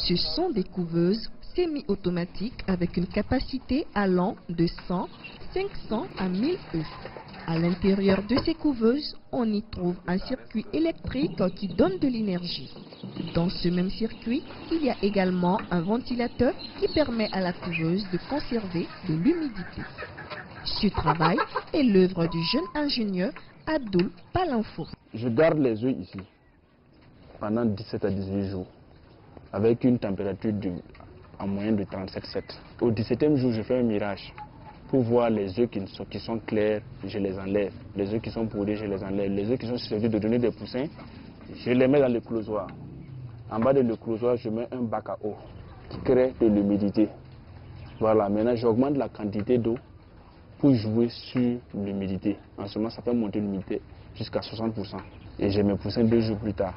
Ce sont des couveuses semi-automatiques avec une capacité allant de 100, 500 à 1000 œufs. À l'intérieur de ces couveuses, on y trouve un circuit électrique qui donne de l'énergie. Dans ce même circuit, il y a également un ventilateur qui permet à la couveuse de conserver de l'humidité. Ce travail est l'œuvre du jeune ingénieur Abdoul Palanfo. Je garde les œufs ici pendant 17 à 18 jours avec une température en moyenne de 37,7. Au 17e jour, je fais un mirage pour voir les œufs qui sont clairs, je les enlève. Les œufs qui sont pourris, je les enlève. Les œufs qui sont susceptibles de donner des poussins, je les mets dans le closoir. En bas de le closoir, je mets un bac à eau qui crée de l'humidité. Voilà, maintenant j'augmente la quantité d'eau pour jouer sur l'humidité. En ce moment, ça peut monter l'humidité jusqu'à 60%. Et je mes poussins 2 jours plus tard.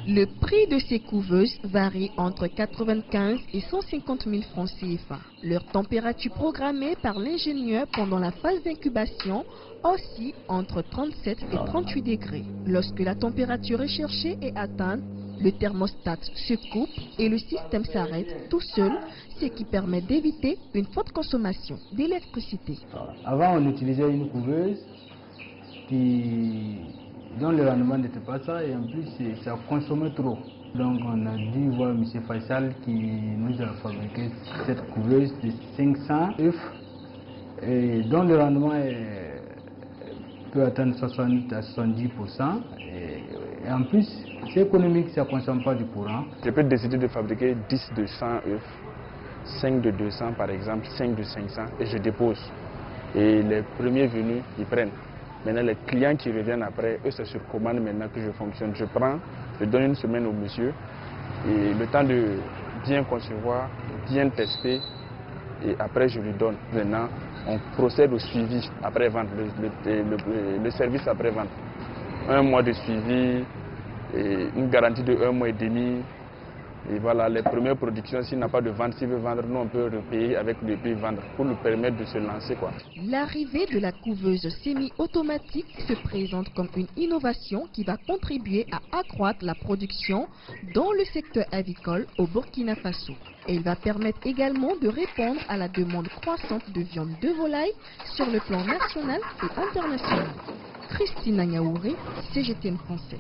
Le prix de ces couveuses varie entre 95 et 150 000 francs CFA. Leur température programmée par l'ingénieur pendant la phase d'incubation oscille entre 37 et 38 degrés. Lorsque la température recherchée est atteinte, le thermostat se coupe et le système s'arrête tout seul, ce qui permet d'éviter une forte consommation d'électricité. Avant, on utilisait une couveuse dont le rendement n'était pas ça et en plus ça consommait trop. Donc on a dû voir M. Faisal qui nous a fabriqué cette couveuse de 500 œufs et dont le rendement peut atteindre 60 à 70%. Et en plus, c'est économique, ça ne consomme pas du courant. Je peux décider de fabriquer 10 de 100 œufs, 5 de 200 par exemple, 5 de 500 et je dépose. Et les premiers venus, ils prennent. Maintenant, les clients qui reviennent après, eux, c'est sur commande maintenant que je fonctionne. Je prends, je donne une semaine au monsieur et le temps de bien concevoir, bien tester et après je lui donne. Maintenant, on procède au suivi après-vente, le service après-vente. 1 mois de suivi, et une garantie de 1 mois et demi. Et voilà, les premières productions, s'il n'a pas de vente, s'il veut vendre, nous on peut repayer avec le prix vendre pour lui permettre de se lancer, quoi. L'arrivée de la couveuse semi-automatique se présente comme une innovation qui va contribuer à accroître la production dans le secteur avicole au Burkina Faso. Elle va permettre également de répondre à la demande croissante de viande de volaille sur le plan national et international. Christine Agnaouré, CGTN Français.